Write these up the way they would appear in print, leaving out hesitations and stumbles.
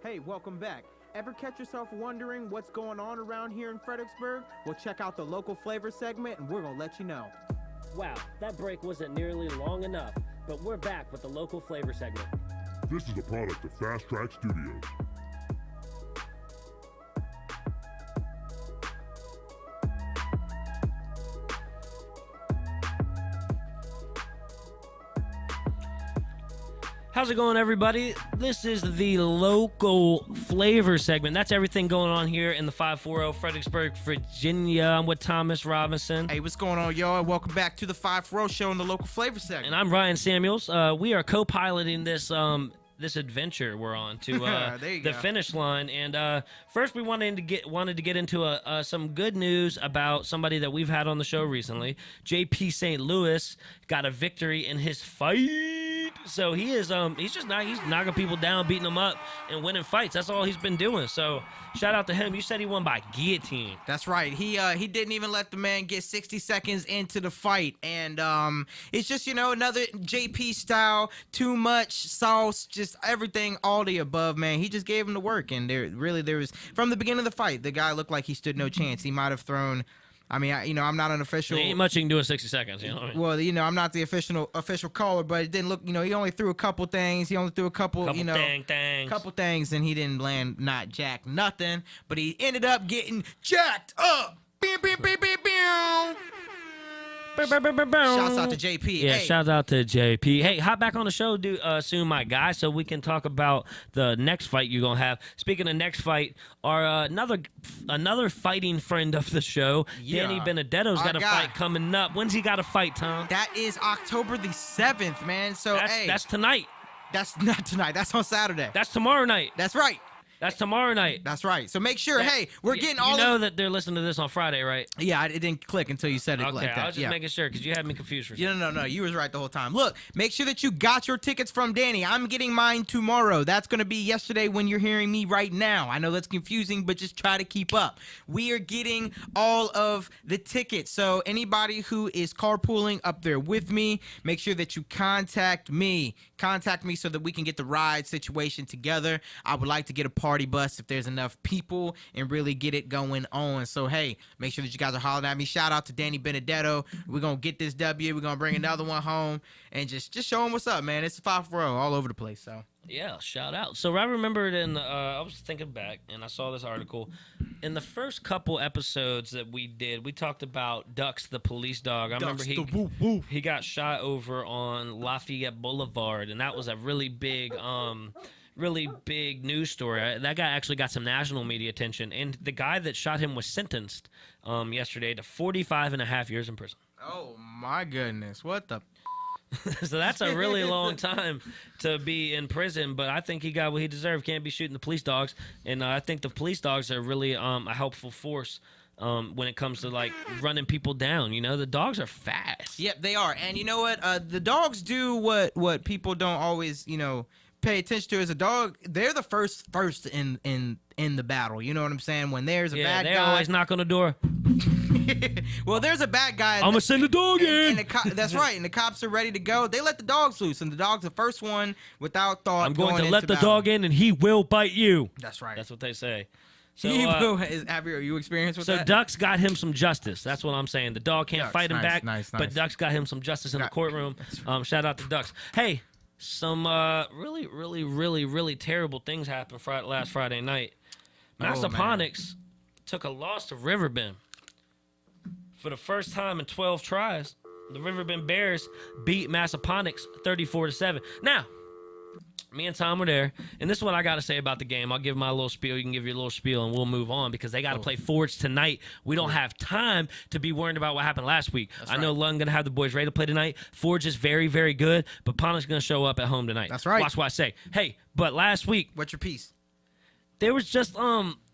Hey, welcome back. Ever catch yourself wondering what's going on around here in Fredericksburg? Well, check out the local flavor segment and we're going to let you know. Wow, that break wasn't nearly long enough, but we're back with the local flavor segment. This is a product of Fast Track Studios. How's it going, everybody? This is the local flavor segment. That's everything going on here in the 540 Fredericksburg, Virginia. I'm with Thomas Robinson. Hey, what's going on, y'all? Welcome back to the 540 show in the local flavor segment. And I'm Ryan Samuels. We are co-piloting this adventure we're on to the finish line. And first, we wanted to get into some good news about somebody that we've had on the show recently. JP St. Louis got a victory in his fight. So he's knocking people down, beating them up, and winning fights. That's all he's been doing. So shout out to him. You said he won by guillotine. That's right. He didn't even let the man get 60 seconds into the fight. And it's just, another JP style, too much sauce, just everything, all the above, man. He just gave him the work. And there was, from the beginning of the fight, the guy looked like he stood no chance. He might have thrown... I'm not an official. There ain't much you can do in 60 seconds, you know what I Well, mean? I'm not the official caller, but it didn't look, he only threw a couple things. He only threw a couple things, and he didn't land not jack nothing, but he ended up getting jacked up. Beep, beep, beep, beep, beep. Shouts out to JP. Yeah, hey. Shout out to JP. Hey, hop back on the show soon, my guy, so we can talk about the next fight you're going to have. Speaking of next fight, our another fighting friend of the show, Danny Benedetto's got a fight coming up. When's he got a fight, Tom? That is October the 7th, man. So, that's tonight. That's not tonight. That's on Saturday. That's tomorrow night. That's right. That's tomorroor night. That's right. So make sure, we're getting all. You know that they're listening to this on Friday, right? Yeah, it didn't click until you said it like that. Okay, I was just making sure because you had me confused for a second. No. You was right the whole time. Look, make sure that you got your tickets from Danny. I'm getting mine tomorrow. That's going to be yesterday when you're hearing me right now. I know that's confusing, but just try to keep up. We are getting all of the tickets. So anybody who is carpooling up there with me, make sure that you contact me. Contact me so that we can get the ride situation together. I would like to get a party bus if there's enough people and really get it going on. So, hey, make sure that you guys are hollering at me. Shout out to Danny Benedetto. We're going to get this W. We're going to bring another one home and just show them what's up, man. It's 5-0 all over the place. So, yeah, shout out. So I remembered I was thinking back and I saw this article. In the first couple episodes that we did, we talked about Dux, the police dog. I remember he got shot over on Lafayette Boulevard, and that was a really big news story. That guy actually got some national media attention, and the guy that shot him was sentenced yesterday to 45 and a half years in prison. Oh, my goodness. What the... So that's a really long time to be in prison, but I think he got what he deserved. Can't be shooting the police dogs, and I think the police dogs are really a helpful force when it comes to like running people down. The dogs are fast. Yep, they are. And you know what? The dogs do what people don't always, pay attention to. As a dog, they're the first in the battle. You know what I'm saying? When there's a bad guy, they always knock on the door. Well, there's a bad guy. I'm gonna send the dog in. That's right. And the cops are ready to go. They let the dogs loose, and the dog's the first one without thought. I'm going to let the dog in, and he will bite you. That's right. That's what they say. So, have you experienced with that? So Duck's got him some justice. That's what I'm saying. The dog can't fight him back, but Duck's got him some justice in the courtroom. Shout out to Ducks. Hey, some really, really, really, really terrible things happened last Friday night. Massaponax took a loss to Riverbend. For the first time in 12 tries, the Riverbend Bears beat Massaponax 34-7. Now, me and Tom were there, and this is what I got to say about the game. I'll give my little spiel. You can give your little spiel, and we'll move on because they got to play Forge tonight. We don't have time to be worried about what happened last week. I know London going to have the boys ready to play tonight. Forge is very, very good, but Ponax going to show up at home tonight. That's right. Watch what I say. Hey, but last week. What's your piece? There was just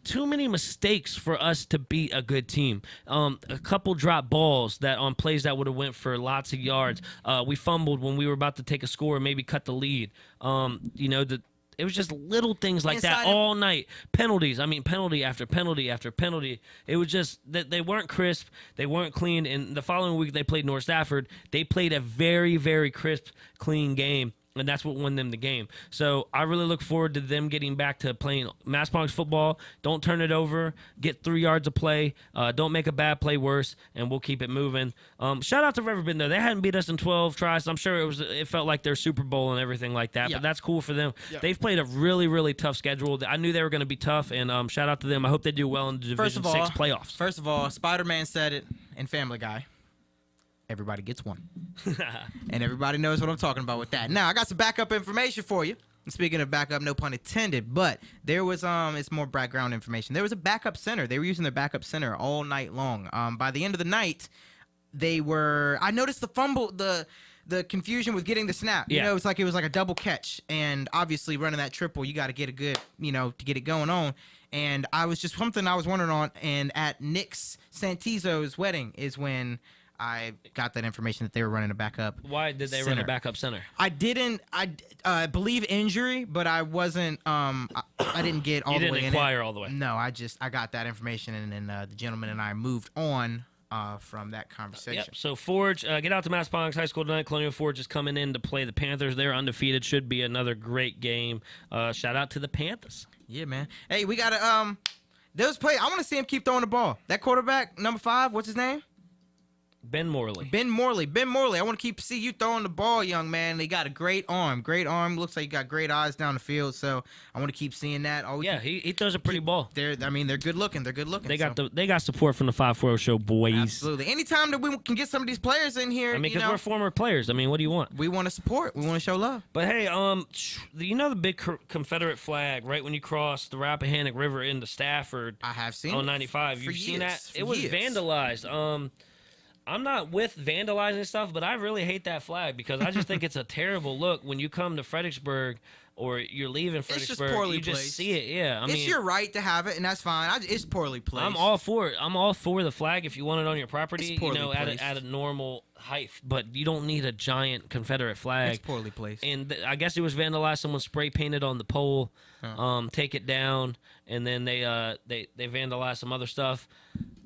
too many mistakes for us to beat a good team. A couple drop balls that on plays that would have went for lots of yards. We fumbled when we were about to take a score and maybe cut the lead. It was just little things like that all night. Penalties. I mean, penalty after penalty after penalty. It was just that they weren't crisp. They weren't clean. And the following week they played North Stafford. They played a very, very crisp, clean game. And that's what won them the game. So I really look forward to them getting back to playing Massaponax football. Don't turn it over. Get 3 yards of play. Don't make a bad play worse, and we'll keep it moving. Shout out to Riverbend, though. They hadn't beat us in 12 tries. I'm sure it felt like their Super Bowl and everything like that, but that's cool for them. Yeah. They've played a really, really tough schedule. I knew they were going to be tough, and shout out to them. I hope they do well in the Division 6 playoffs. First of all, Spider-Man said it in Family Guy. Everybody gets one. And everybody knows what I'm talking about with that. Now, I got some backup information for you. Speaking of backup, no pun intended, but there was it's more background information. There was a backup center. They were using their backup center all night long. By the end of the night, I noticed the fumble, the confusion with getting the snap. You know, it was like a double catch. And obviously running that triple, you got to get a good, to get it going on. And I was just something I was wondering on, and at Nick's Santizo's wedding is when I got that information that they were running a backup. Why did they run a backup center? I believe injury, but I wasn't. I didn't get all the way in. You didn't inquire all the way. No, I got that information, and then the gentleman and I moved on from that conversation. Yep. So Forge, get out to Massaponax High School tonight. Colonial Forge is coming in to play the Panthers. They're undefeated. Should be another great game. Shout out to the Panthers. Yeah, man. Hey, we gotta those play. I want to see him keep throwing the ball. That quarterback, number 5, what's his name? Ben Morley. Ben Morley. I want to see you throwing the ball, young man. They got a great arm. Looks like you got great eyes down the field. So I want to keep seeing that. He throws a pretty ball. They're good looking. They got support from the 540 show, boys. Absolutely. Anytime that we can get some of these players in here, because we're former players. I mean, what do you want? We want to support. We want to show love. But hey, the big Confederate flag right when you cross the Rappahannock River into Stafford? I have seen on 95. You've seen that? It was vandalized. I'm not with vandalizing stuff, but I really hate that flag because I just think it's a terrible look when you come to Fredericksburg or you're leaving Fredericksburg. You just see it. Yeah, I mean, it's your right to have it, and that's fine. It's poorly placed. I'm all for it. I'm all for the flag if you want it on your property, at a normal height. But you don't need a giant Confederate flag. It's poorly placed. And I guess it was vandalized. Someone spray painted on the pole, take it down, and then they vandalized some other stuff.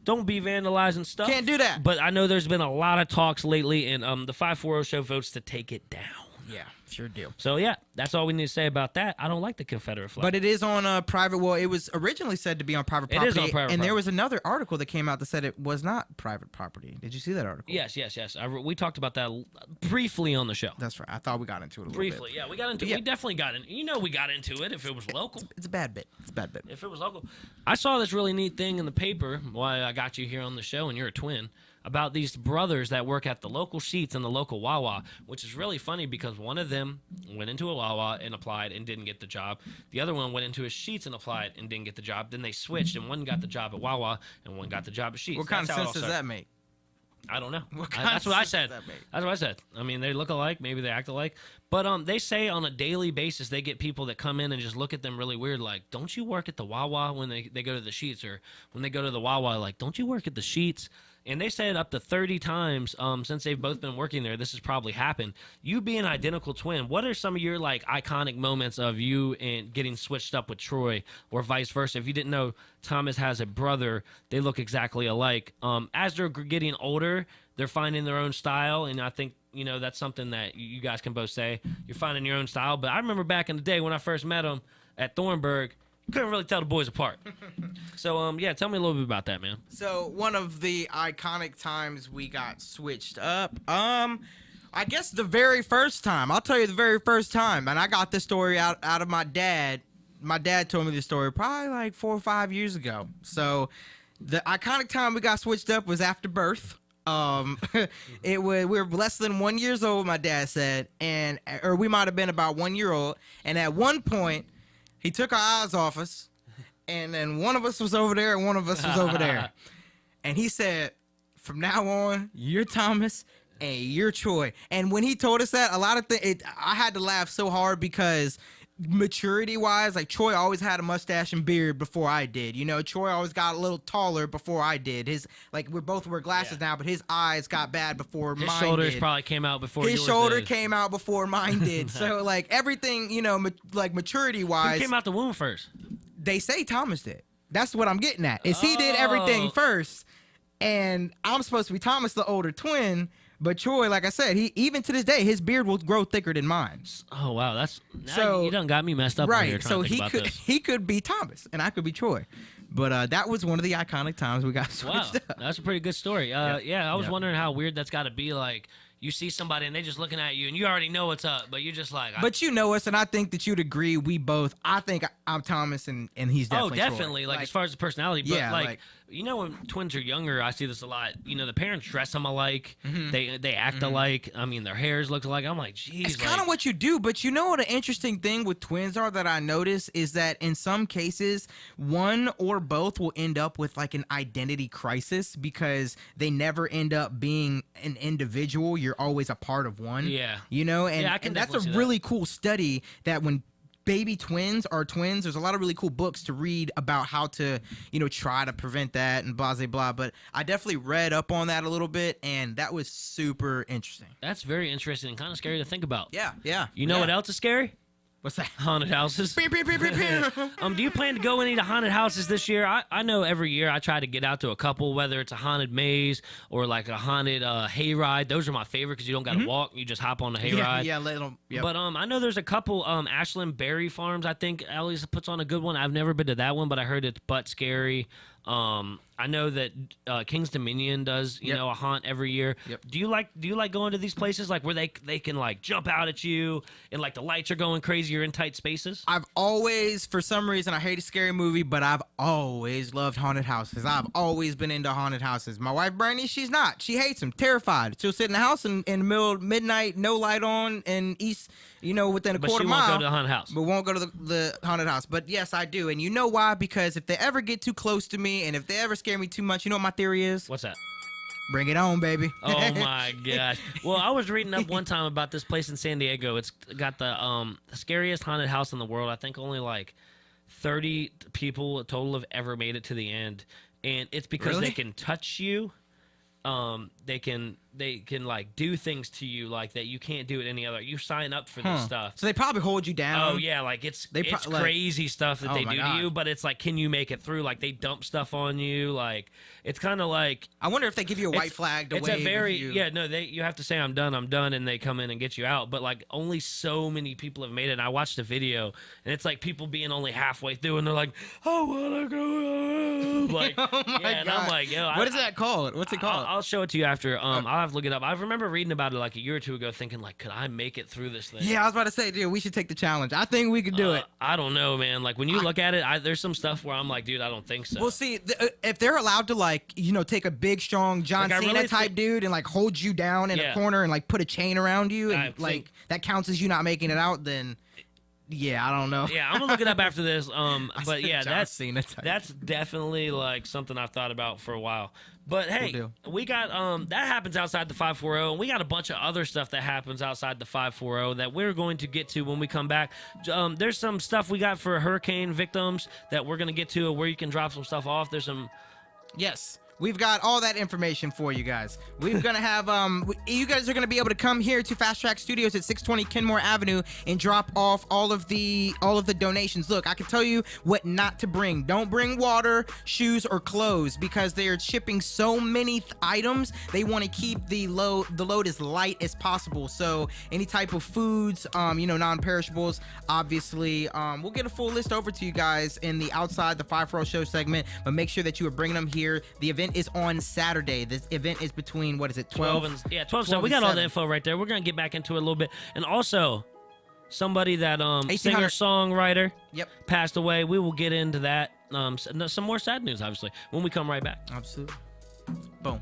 Don't be vandalizing stuff. Can't do that. But I know there's been a lot of talks lately, and the 540 show votes to take it down. Yeah, sure do. So, yeah, that's all we need to say about that. I don't like the Confederate flag. But it is on private. Well, it was originally said to be on private property. It is on private property. And there was another article that came out that said it was not private property. Did you see that article? Yes. We talked about that briefly on the show. That's right. I thought we got into it a little briefly, bit. Yeah, we got into it. We definitely got in. We got into it if it was local. It's a bad bit. If it was local. I saw this really neat thing in the paper while I got you here on the show, and you're a twin, about these brothers that work at the local Sheetz and the local Wawa, which is really funny because one of them went into a Wawa and applied and didn't get the job. The other one went into a Sheetz and applied and didn't get the job. Then they switched, and one got the job at Wawa and one got the job at Sheetz. What kind of sense does that make? I don't know. That's what I said. That's what I said. I mean, they look alike. Maybe they act alike. But they say on a daily basis they get people that come in and just look at them really weird, like, don't you work at the Wawa when they go to the Sheetz? Or when they go to the Wawa, like, don't you work at the Sheetz? And they said up to 30 times since they've both been working there, this has probably happened. You being an identical twin, what are some of your like iconic moments of you and getting switched up with Troy, or vice versa? If you didn't know, Thomas has a brother. They look exactly alike. As they're getting older, they're finding their own style, and I think that's something that you guys can both say. You're finding your own style. But I remember back in the day when I first met him at Thornburg, couldn't really tell the boys apart. So, tell me a little bit about that, man. So, one of the iconic times we got switched up, I guess the very first time. I'll tell you the very first time. And I got this story out of my dad. My dad told me this story probably like 4 or 5 years ago. So, the iconic time we got switched up was after birth. We were less than 1 year old, my dad said, or we might have been about 1 year old. And at one point, he took our eyes off us, and then one of us was over there and one of us was over there. And he said, from now on, you're Thomas and you're Troy. And when he told us that, a lot of things, I had to laugh so hard because maturity-wise, like Troy always had a mustache and beard before I did. Troy always got a little taller before I did. We both wear glasses now, but his eyes got bad before mine did. His shoulders probably came out before yours did. His shoulder came out before mine did. So, like, everything, maturity-wise. Who came out the womb first? They say Thomas did. That's what I'm getting at. He did everything first, and I'm supposed to be Thomas, the older twin, But Troy, like I said, he even to this day, his beard will grow thicker than mine. Oh wow, that's so you done got me messed up. Right, so he could be Thomas, and I could be Troy. But that was one of the iconic times we got switched up. That's a pretty good story. Yeah, I was wondering how weird that's got to be. Like, you see somebody and they just looking at you, and you already know what's up, but you're just like. But you know us, and I think that you'd agree. I think I'm Thomas, and he's definitely. Oh, definitely. Troy. Like as far as the personality, but yeah, like you know, when twins are younger, I see this a lot. You know, the parents dress them alike. They act alike. I mean, their hairs look alike. I'm like, geez. It's kind of what you do, but you know what an interesting thing with twins are that I notice is that in some cases, one or both will end up with like an identity crisis because they never end up being an individual. You're always a part of one. Yeah. You know, and, yeah, and that's a really cool study that when baby twins are twins, there's a lot of really cool books to read about how to, try to prevent that and blah, blah, blah. But I definitely read up on that a little bit, and that was super interesting. That's very interesting and kind of scary to think about. Yeah. You know what else is scary? What's that? Haunted houses. Do you plan to go any to haunted houses this year? I know every year I try to get out to a couple, whether it's a haunted maze or like a haunted hayride. Those are my favorite because you don't got to walk. You just hop on the hayride. Yeah, little. Yep. But I know there's a couple Ashland Berry Farms. I think Ellie's puts on a good one. I've never been to that one, but I heard it's butt scary. I know that King's Dominion does, you know, a haunt every year. Yep. Do you like going to these places like where they can like jump out at you and like the lights are going crazy? You're in tight spaces. I've always, for some reason, I hate a scary movie, but I've always loved haunted houses. I've always been into haunted houses. My wife Brandy, she's not. She hates them. Terrified. She'll sit in the house in the middle of midnight, no light on, and east. Within a quarter mile. But she won't go to the haunted house. But won't go to the haunted house. But yes, I do. And you know why? Because if they ever get too close to me and if they ever scare me too much, you know what my theory is? What's that? Bring it on, baby. Oh, my gosh. Well, I was reading up one time about this place in San Diego. It's got the scariest haunted house in the world. I think only like 30 people total have ever made it to the end. And it's because they can touch you. They can like do things to you like that you can't do it any other. You sign up for this stuff, so they probably hold you down. Oh yeah, like it's crazy stuff that they do to you. But it's like, can you make it through? Like they dump stuff on you. Like it's kind of like, I wonder if they give you a white flag to wave. It's a very you have to say I'm done, and they come in and get you out. But like only so many people have made it. And I watched a video, and it's like people being only halfway through, and they're like, I wanna go. Like, oh my God. And I'm like, what is that called? What's it called? I'll show it to you after. I'll have to look it up. I remember reading about it like a year or two ago, thinking like, could I make it through this thing? Yeah, I was about to say, dude, we should take the challenge. I think we could do it. I don't know, man. Like when you look at it, there's some stuff where I'm like, dude, I don't think so. Well, see, if they're allowed to like, take a big, strong John Cena type dude and like hold you down in a corner and like put a chain around you and like that counts as you not making it out, then. Yeah, I don't know. Yeah, I'm gonna look it up after this. But yeah, that's definitely like something I've thought about for a while. But hey, we got that happens outside the 540, and we got a bunch of other stuff that happens outside the 540 that we're going to get to when we come back. There's some stuff we got for hurricane victims that we're gonna get to, where you can drop some stuff off. There's some. Yes. We've got all that information for you guys. We're gonna have you guys are gonna be able to come here to Fast Track Studios at 620 Kenmore Avenue and drop off all of the donations. Look, I can tell you what not to bring. Don't bring water, shoes, or clothes because they are shipping so many items. They want to keep the load as light as possible. So any type of foods, non-perishables, obviously, we'll get a full list over to you guys in the Outside the 540 Show segment. But make sure that you are bringing them here. The event is on Saturday. This event is between 12 and 12. So we got all the info right there. We're gonna get back into it a little bit, and also somebody that singer songwriter passed away. We will get into that. Some more sad news, obviously, when we come right back. Absolutely. Boom.